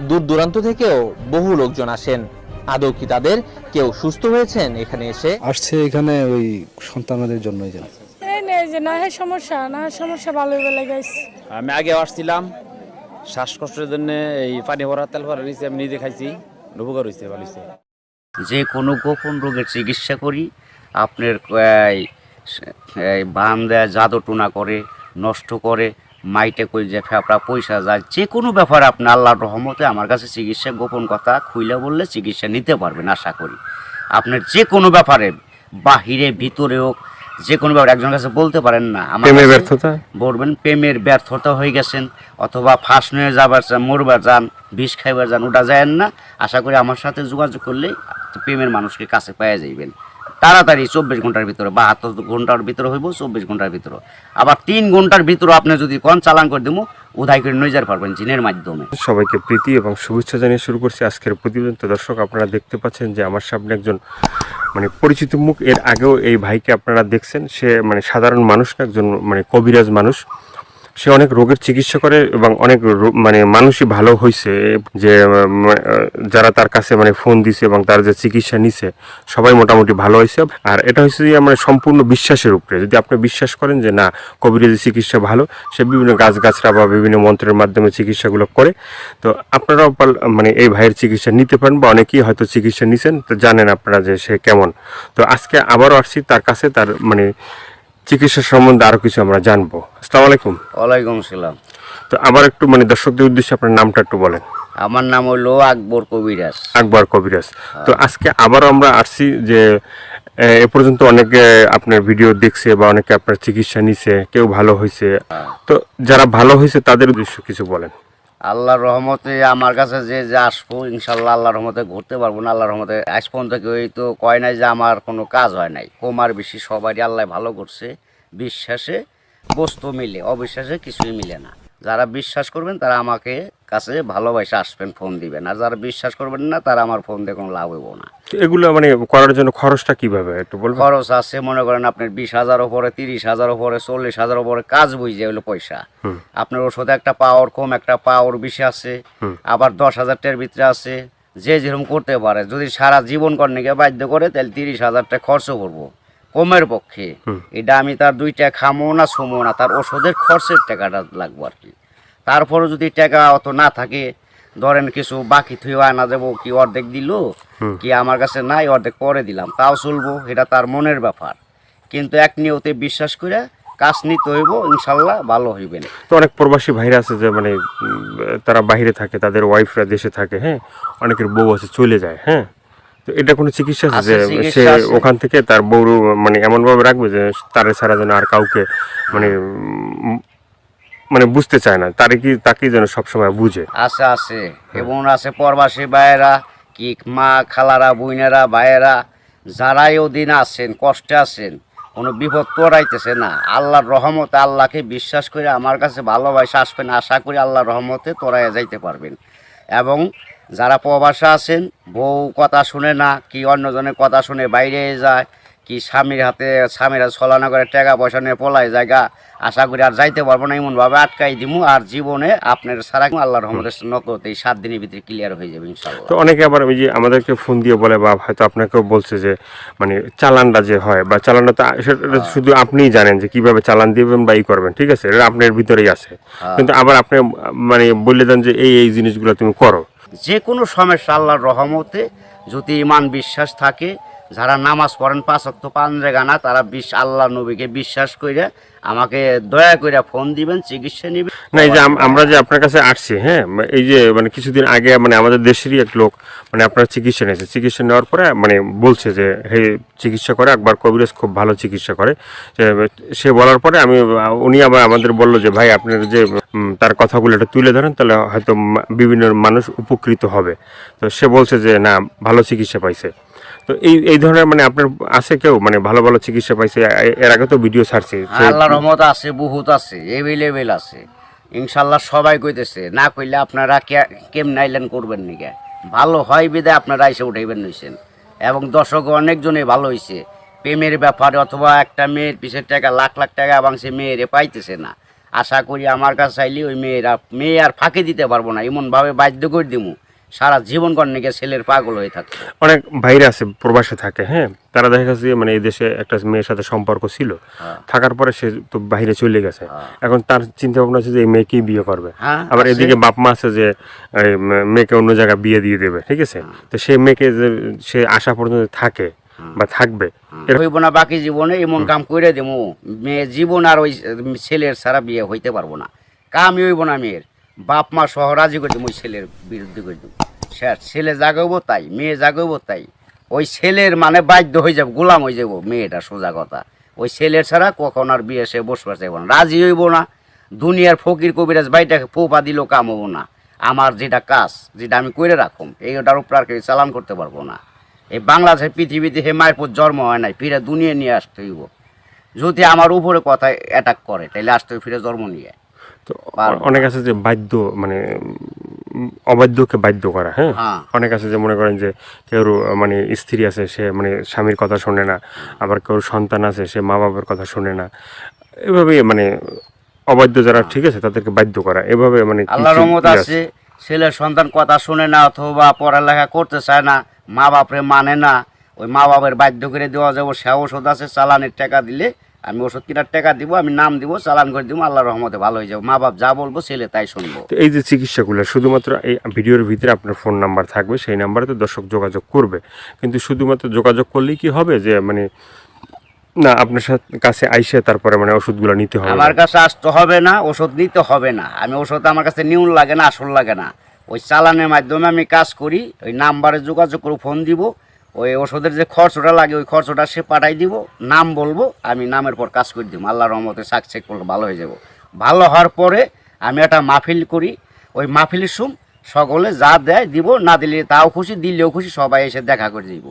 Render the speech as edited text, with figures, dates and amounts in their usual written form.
দূর দূরান্ত থেকেও বহু লোকজন আসেন। আদৌ কি তাদের কেউ সুস্থ হয়েছেন এখানে এসে? আসছে এখানে ওই সন্তানদের জন্যই যেন এই নেই যে না সমস্যা ভালো হয়ে লাগাইছে। আমি আগে আসছিলাম শ্বাসকষ্টের জন্য, এই পানি ভরা তেল ভরা নিয়েছি, আমি নিজে খাইছি, উপকার হয়েছে, ভালো হয়েছে। যে কোনো গোপন রোগের চিকিৎসা করি। আপনার বান দেয়, জাদু টুনা করে, নষ্ট করে, মাইটে কই যে ফেপড়া পয়সা যায়, যে কোনো ব্যাপারে আপনি আল্লাহর রহমতে আমার কাছে চিকিৎসা গোপন কথা খুইলে বললে চিকিৎসা নিতে পারবেন আশা করি। আপনার যে কোনো ব্যাপারে বাহিরে ভিতরে হোক, যে কোনো ব্যাপারে একজনের কাছে বলতে পারেন না আমার ব্যর্থতা বলবেন প্রেমের ব্যর্থতা হয়ে গেছেন, অথবা ফাঁস নিয়ে যাবার চান, মরবার যান, বিষ খাইবার যান, ওটা যায় না। আশা করি আমার সাথে যোগাযোগ করলে প্রেমের মানুষকে কাছে পেয়ে যাইবেন তাড়াতাড়ি। 24 ঘন্টার ভিতরে, 72 ঘন্টার ভিতরে হইব, 24 ঘন্টার ভিতরে। আবার 3 ঘন্টার ভিতরে আপনি যদি কোন চালান করে দেবো, উধাই করে নিয়ে যেতে পারবেন জিনের মাধ্যমে। সবাইকে প্রীতি এবং শুভেচ্ছা জানিয়ে শুরু করছি আজকের প্রতিবেদন। তো দর্শক, আপনারা দেখতে পাচ্ছেন যে আমার সামনে একজন পরিচিত মুখ। এর আগেও এই ভাইকে আপনারা দেখছেন। সে সাধারণ মানুষ না, একজন কবিরাজ মানুষ। সে অনেক রোগের চিকিৎসা করে এবং অনেক মানুষই ভালো হয়েছে। যে যারা তার কাছে ফোন দিছে এবং তার যে চিকিৎসা নিছে সবাই মোটামুটি ভালো হয়েছে। আর এটা হচ্ছে যে সম্পূর্ণ বিশ্বাসের উপরে। যদি আপনি বিশ্বাস করেন যে না, কবিরাজি চিকিৎসা ভালো, সে বিভিন্ন গাছগাছরা বা বিভিন্ন মন্ত্রের মাধ্যমে চিকিৎসাগুলো করে, তো আপনারাও এই ভাইয়ের চিকিৎসা নিতে পারেন, বা অনেকেই হয়তো চিকিৎসা নিছেন, তো জানেন আপনারা যে সে কেমন। তো আজকে আবারও আসছি তার কাছে, তার চিকিৎসা সম্বন্ধে আরো কিছু আমরা জানবো। আসসালামু আলাইকুম। ওয়ালাইকুম আসসালাম। তো আবার একটু দর্শকদের উদ্দেশ্যে আপনার নামটা একটু বলেন। আমার নাম হলো আকবর কবিরাজ। আকবর কবিরাজ। তো আজকে আবারও আমরা আসছি যে এ পর্যন্ত অনেকে আপনার ভিডিও দেখছে বা অনেকে আপনার চিকিৎসা নিছে, কেউ ভালো হয়েছে। তো যারা ভালো হয়েছে তাদের উদ্দেশ্য কিছু বলেন। আল্লাহর রহমতে আমার কাছে যে আসবো, ইনশাল্লাহ আল্লাহর রহমতে ঘুরতে পারবো না। আল্লাহর রহমতে আজ পর্যন্ত কেউ তো কয় নাই যে আমার কোনো কাজ হয় নাই। কমার বেশি সবারই আল্লাহ ভালো করছে। বিশ্বাসে বস্তু মিলে, অবিশ্বাসে কিছুই মিলে না। যারা বিশ্বাস করবেন তারা আমাকে কাছে ভালোবাসে আসবেন, ফোন দিবেন। আর যারা বিশ্বাস করবেন না, তারা আমার ফোন দিয়ে কোনো লাভ হইব না। এগুলো করার জন্য খরচটা কিভাবে একটু বলবেন? খরচ আছে, মনে করেন আপনার 20,000 উপরে, 30,000 উপরে, 40,000 উপরে কাজ বুঝে হলো পয়সা। আপনার ওষুধে একটা পাওয়ার কম, একটা পাওয়ার বেশি আছে, আবার 10,000 টাকার ভিতরে আছে। যে যেরকম করতে পারে। যদি সারা জীবন করনে গিয়ে বাধ্য করে, তাহলে 30,000 টাকা খরচ করবো কমের পক্ষে। এটা আমি তার 2 টাকা খামো না, ছুমো না, তার ওষুধের খরচের টাকাটা লাগবো আর কি। তারপরে যদি টাকা অত না থাকে, ধরেন কিছু বাকি থুয়ে আনা যাবো, কি অর্ধেক দিল, কি আমার কাছে নাই, অর্ধেক পরে দিলাম, তাও চলবো। এটা তার মনের ব্যাপার। কিন্তু এক নিয়তে বিশ্বাস করে কাজ নিতে হইব, ইনশাল্লাহ ভালো হইবে। তো অনেক প্রবাসী ভাইরা আছে যে তারা বাইরে থাকে, তাদের ওয়াইফরা দেশে থাকে, হ্যাঁ, অনেকের বউ আছে চলে যায়, হ্যাঁ। তো এটা কোনো চিকিৎসা আছে যে সে ওখান থেকে তার বউ এমনভাবে রাখবে যে তার ছাড়া যেন আর কাউকে বুঝতে চায় না, তাকে যেন সবসময় বুঝে। আছে আছে এবং আছে প্রবাসী ভাইয়েরা, কি মা খালারা, বোনেরা, ভাইয়েরা, যারাই ওদিন আছেন, কষ্টে আছেন, কোনো বিপদ তোরাইতেছে না, আল্লাহর রহমতে আল্লাহকে বিশ্বাস করে আমার কাছে ভালোবাসা আসবেন। আশা করি আল্লাহর রহমতে তোরাই যাইতে পারবেন। এবং যারা প্রবাসে আছেন, বউ কথা শুনে না, কি অন্যজনের কথা শুনে বাইরে যায়, কি স্বামীরা ছলনা করে টাকা পয়সা নিয়ে পলায় জায়গা, আশা করি আর যাইতে পারবো না, এমনভাবে আটকাই দিমু। আর জীবনে আপনার সারা আল্লাহর রহমতের নকত এই 7 দিনের ভিতরে ক্লিয়ার হয়ে যাবে ইনশাআল্লাহ। তো অনেকে আবার ওই যে আমাদেরকে ফোন দিয়ে বলে, বা হয়তো আপনাকেও বলছে যে চালানটা যে হয়, বা চালানটা তো সেটা শুধু আপনিই জানেন যে কিভাবে চালান দিবেন বা করবেন, ঠিক আছে, এটা আপনার ভিতরেই আছে। কিন্তু আবার আপনি বলে দেন যে এই জিনিসগুলো তুমি করো। যে কোনো সমস্যা আল্লাহর রহমতে যদি ইমান বিশ্বাস থাকে, যারা নামাজ পড়েন 5 ওয়াক্ত 5 জায়গা, তারা আল্লাহ নবীকে বিশ্বাস করে আমাকে দয়া করে ফোন দিবেন, চিকিৎসা নেবেন। না, এই যে আমরা যে আপনার কাছে আসছি, হ্যাঁ, এই যে কিছুদিন আগে আমাদের দেশেরই এক লোক আপনার চিকিৎসা নিয়েছে। চিকিৎসা নেওয়ার পরে বলছে যে হে, চিকিৎসা করে আকবর কবিরাজ খুব ভালো চিকিৎসা করে। সে বলার পরে উনি আবার আমাদের বললো যে ভাই, আপনার যে তার কথাগুলো একটু তুলে ধরেন, তাহলে হয়তো বিভিন্ন মানুষ উপকৃত হবে। তো সে বলছে যে না, ভালো চিকিৎসা পাইছে। তো এই ধরনের আপনার আছে কেউ ভালো ভালো চিকিৎসা পাইছে? এর আগে তো ভিডিও ছাড়ছে। আল্লাহর রহমত আছে, বহুত আছে, এভেলেবেল আছে ইনশাল্লাহ। সবাই কইতেছে, না কইলে আপনারা কেমন আইলেন করবেন নাকি? ভালো হয় বিদায় আপনারা এসে উঠাইবেন নিছেন। এবং দর্শক অনেকজনই ভালো হয়েছে প্রেমের ব্যাপারে, অথবা একটা মেয়ের পিছের টাকা লাখ লাখ টাকা এবং সে মেয়েরে পাইতেছে না। আশা করি আমার কাছে চাইলে ওই মেয়ে আর ফাঁকি দিতে পারবো না, এমনভাবে বাধ্য করে দিমু সারা জীবন কর্ণিকে ছেলের পাগল হয়ে থাকে। অনেক ভাইরা আছে প্রবাসে থাকে, হ্যাঁ, তারা দেখা গেছে যে মানে এই দেশে একটা মেয়ের সাথে সম্পর্ক ছিল, থাকার পরে সে তো বাইরে চলে গেছে, এখন তার চিন্তা ভাবনা আছে যে এই মেয়েকেই বিয়ে করবে। হ্যাঁ, আবার এদিকে বাপ মা আছে যে এই মেয়েকে অন্য জায়গায় বিয়ে দিয়ে দেবে, ঠিক আছে। তো সেই মেয়েকে যে সে আশা পর্যন্ত থাকে বা থাকবে, হইব না বাকি জীবনে এমন কাম করে দেবো মেয়ে জীবন আর ওই ছেলের ছাড়া বিয়ে হইতে পারবো না, কামই হইব না মেয়ের, বাপ মা সহ রাজি করে দেবো ওই ছেলের বিরুদ্ধে করে দেবো। ছেলে জাগাবো তাই, মেয়ে জাগাবো তাই, ওই ছেলের মানে বাধ্য হয়ে যাবো, গোলাম হয়ে যাবো মেয়েটা, সোজা কথা। ওই ছেলের ছাড়া কখন আর বিয়ে সে বসবার চাইব না, রাজি হইব না। দুনিয়ার ফকির কবিরাজ বাইটাকে পোপা দিলেও কাম হবো না। আমার যেটা কাজ, যেটা আমি করে রাখুম, এইটার উপর আর কেউ চালান করতে পারবো না। এই বাংলাদেশের পৃথিবীতে হে মায়ের জন্ম হয় নাই, ফিরে দুনিয়া নিয়ে আসতে হইব। যদি আমার উপরে কথা অ্যাটাক করে তাহলে আসতে হইব ফিরে জন্ম নিয়ে। তো অনেক আছে যে বাধ্য, মানে অবাধ্যকে বাধ্য করা, হ্যাঁ, অনেক আছে যে মনে করেন যে কেউ মানে স্ত্রী আছে সে মানে স্বামীর কথা শোনে না, আবার কেউ সন্তান আছে সে মা বাবার কথা শোনে না, এভাবে মানে অবাধ্য যারা, ঠিক আছে, তাদেরকে বাধ্য করা, এভাবে মানে আল্লাহর রহমত আছে, ছেলের সন্তান কথা শুনে না অথবা পড়ালেখা করতে চায় না, মা বাপরে মানে না, ওই মা বাপের বাধ্য করে দেওয়া যাবো। সে ওষুধ আছে, চালানের টাকা দিলে আমি ওষুধ কেনার টাকা দিব, আমি নাম দিব, চালান করে দিব, আল্লাহর রহমতে ভালো হয়ে যাবো। মা বাপ যা বলবো ছেলে তাই শুনবো। তো এই যে চিকিৎসাগুলো শুধুমাত্র এই ভিডিওর ভিতরে আপনার ফোন নাম্বার থাকবে, সেই নাম্বারে তো দর্শক যোগাযোগ করবে, কিন্তু শুধুমাত্র যোগাযোগ করলেই কি হবে যে মানে না আপনার কাছে আইসে তারপরে মানে ওষুধগুলো নিতে হবে? আমার কাছে আসতে হবে না, ওষুধ নিতে হবে না। আমি ওষুধ আমার কাছে নিউন লাগে না, আসল লাগে না। ওই চালানের মাধ্যমে আমি কাজ করি, ওই নাম্বারে যোগাযোগ করে ফোন দিব, ওই ওষুধের যে খরচটা লাগে ওই খরচটা সে পাঠাই দিব, নাম বলবো, আমি নামের পর কাজ করে দিব। আল্লাহর রহমতে সাকসেস করলে ভালো হয়ে যাব। ভালো হওয়ার পরে আমি একটা মাহফিল করি, ওই মাহফিলের সকলে যা দেয় দিব, না দিলে তাও খুশি, দিলেও খুশি, সবাই এসে দেখা করে দিব।